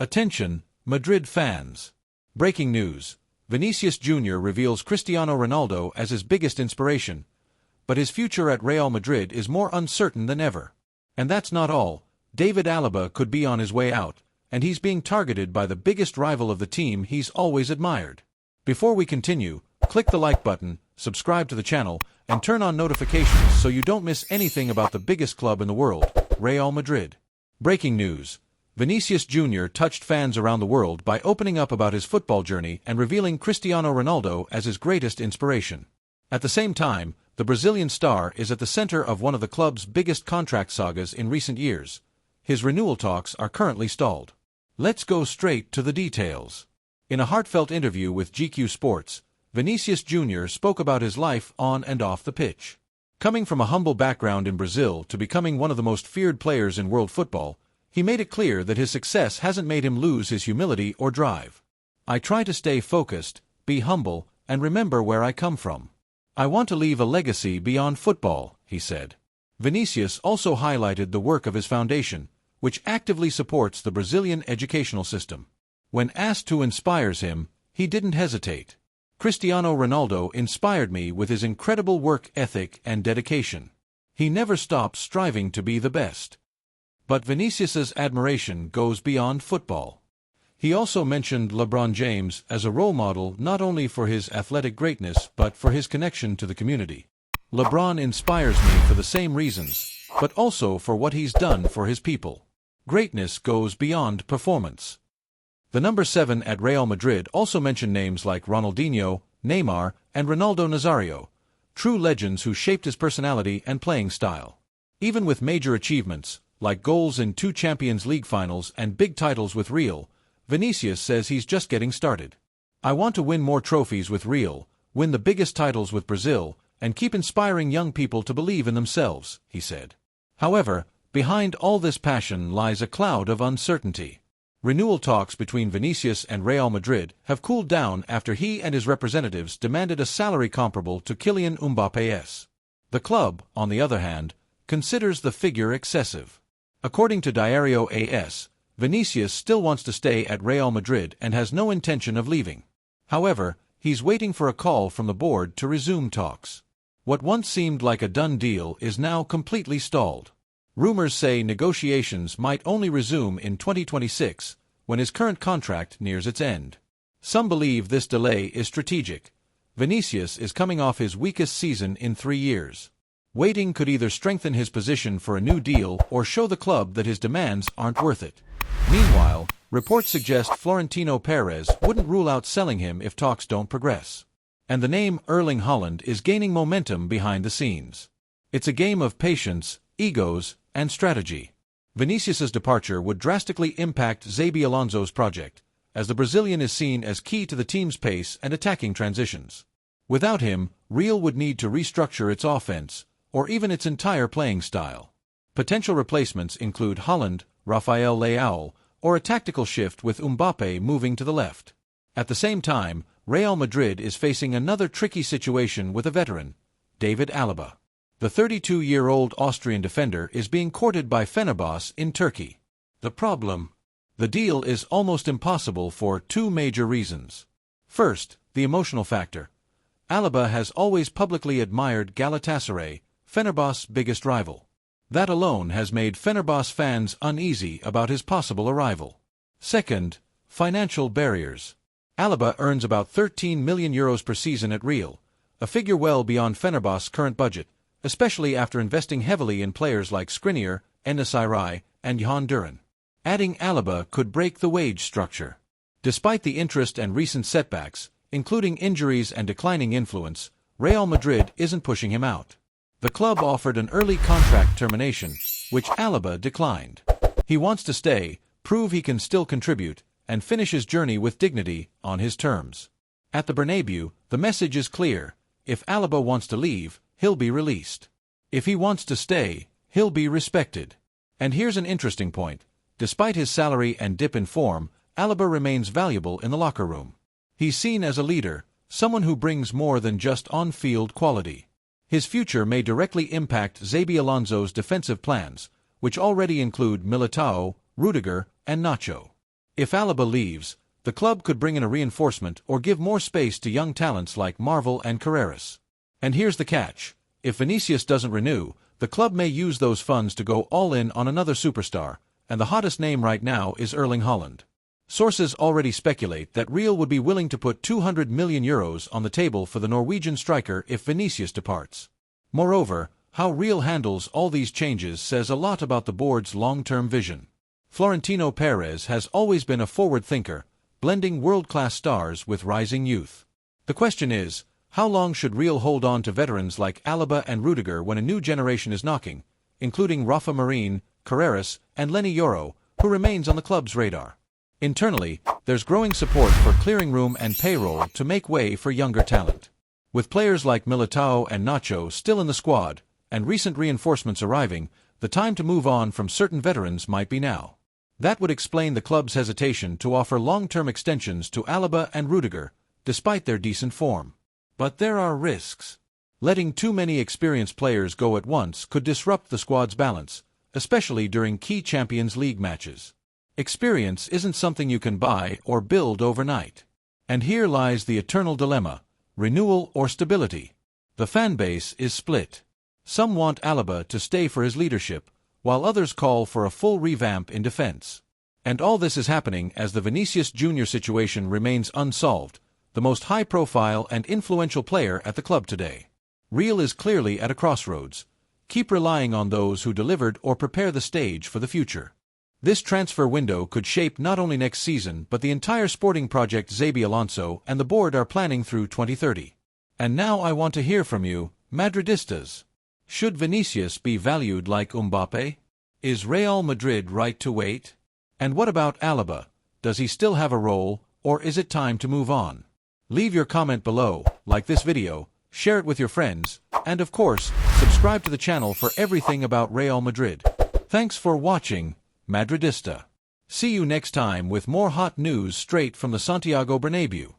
Attention, Madrid fans! Breaking news. Vinicius Jr. reveals Cristiano Ronaldo as his biggest inspiration, but his future at Real Madrid is more uncertain than ever. And that's not all. David Alaba could be on his way out, and he's being targeted by the biggest rival of the team he's always admired. Before we continue, click the like button, subscribe to the channel, and turn on notifications so you don't miss anything about the biggest club in the world, Real Madrid. Breaking news. Vinicius Jr. touched fans around the world by opening up about his football journey and revealing Cristiano Ronaldo as his greatest inspiration. At the same time, the Brazilian star is at the center of one of the club's biggest contract sagas in recent years. His renewal talks are currently stalled. Let's go straight to the details. In a heartfelt interview with GQ Sports, Vinicius Jr. spoke about his life on and off the pitch. Coming from a humble background in Brazil to becoming one of the most feared players in world football, he made it clear that his success hasn't made him lose his humility or drive. "I try to stay focused, be humble, and remember where I come from. I want to leave a legacy beyond football," he said. Vinicius also highlighted the work of his foundation, which actively supports the Brazilian educational system. When asked who inspires him, he didn't hesitate. "Cristiano Ronaldo inspired me with his incredible work ethic and dedication. He never stops striving to be the best." But Vinicius's admiration goes beyond football. He also mentioned LeBron James as a role model not only for his athletic greatness but for his connection to the community. "LeBron inspires me for the same reasons, but also for what he's done for his people. Greatness goes beyond performance." The number 7 at Real Madrid also mentioned names like Ronaldinho, Neymar, and Ronaldo Nazario, true legends who shaped his personality and playing style. Even with major achievements, like goals in 2 Champions League finals and big titles with Real, Vinicius says he's just getting started. "I want to win more trophies with Real, win the biggest titles with Brazil, and keep inspiring young people to believe in themselves," he said. However, behind all this passion lies a cloud of uncertainty. Renewal talks between Vinicius and Real Madrid have cooled down after he and his representatives demanded a salary comparable to Kylian Mbappe's. The club, on the other hand, considers the figure excessive. According to Diario AS, Vinicius still wants to stay at Real Madrid and has no intention of leaving. However, he's waiting for a call from the board to resume talks. What once seemed like a done deal is now completely stalled. Rumors say negotiations might only resume in 2026, when his current contract nears its end. Some believe this delay is strategic. Vinicius is coming off his weakest season in 3 years. Waiting could either strengthen his position for a new deal or show the club that his demands aren't worth it. Meanwhile, reports suggest Florentino Perez wouldn't rule out selling him if talks don't progress. And the name Erling Haaland is gaining momentum behind the scenes. It's a game of patience, egos, and strategy. Vinicius's departure would drastically impact Xabi Alonso's project, as the Brazilian is seen as key to the team's pace and attacking transitions. Without him, Real would need to restructure its offense, or even its entire playing style. Potential replacements include Haaland, Rafael Leao, or a tactical shift with Mbappe moving to the left. At the same time, Real Madrid is facing another tricky situation with a veteran, David Alaba. The 32-year-old Austrian defender is being courted by Fenerbahce in Turkey. The problem? The deal is almost impossible for 2 major reasons. First, the emotional factor. Alaba has always publicly admired Galatasaray, Fenerbahce's biggest rival. That alone has made Fenerbahce fans uneasy about his possible arrival. Second, financial barriers. Alaba earns about €13 million per season at Real, a figure well beyond Fenerbahce's current budget, especially after investing heavily in players like Skriniar, Enesiri, and Johan Duran. Adding Alaba could break the wage structure. Despite the interest and recent setbacks, including injuries and declining influence, Real Madrid isn't pushing him out. The club offered an early contract termination, which Alaba declined. He wants to stay, prove he can still contribute, and finish his journey with dignity on his terms. At the Bernabeu, the message is clear: if Alaba wants to leave, he'll be released. If he wants to stay, he'll be respected. And here's an interesting point. Despite his salary and dip in form, Alaba remains valuable in the locker room. He's seen as a leader, someone who brings more than just on-field quality. His future may directly impact Xabi Alonso's defensive plans, which already include Militao, Rudiger, and Nacho. If Alaba leaves, the club could bring in a reinforcement or give more space to young talents like Marvel and Carreras. And here's the catch. If Vinicius doesn't renew, the club may use those funds to go all in on another superstar, and the hottest name right now is Erling Haaland. Sources already speculate that Real would be willing to put €200 million on the table for the Norwegian striker if Vinicius departs. Moreover, how Real handles all these changes says a lot about the board's long-term vision. Florentino Perez has always been a forward thinker, blending world-class stars with rising youth. The question is, how long should Real hold on to veterans like Alaba and Rudiger when a new generation is knocking, including Rafa Marin, Carreras, and Lenny Yoro, who remains on the club's radar? Internally, there's growing support for clearing room and payroll to make way for younger talent. With players like Militao and Nacho still in the squad, and recent reinforcements arriving, the time to move on from certain veterans might be now. That would explain the club's hesitation to offer long-term extensions to Alaba and Rudiger, despite their decent form. But there are risks. Letting too many experienced players go at once could disrupt the squad's balance, especially during key Champions League matches. Experience isn't something you can buy or build overnight. And here lies the eternal dilemma: renewal or stability. The fan base is split. Some want Alaba to stay for his leadership, while others call for a full revamp in defense. And all this is happening as the Vinicius Jr. situation remains unsolved, the most high-profile and influential player at the club today. Real is clearly at a crossroads. Keep relying on those who delivered or prepare the stage for the future. This transfer window could shape not only next season but the entire sporting project Xabi Alonso and the board are planning through 2030. And now I want to hear from you, Madridistas. Should Vinicius be valued like Mbappe? Is Real Madrid right to wait? And what about Alaba? Does he still have a role, or is it time to move on? Leave your comment below, like this video, share it with your friends, and of course, subscribe to the channel for everything about Real Madrid. Thanks for watching, Madridista. See you next time with more hot news straight from the Santiago Bernabéu.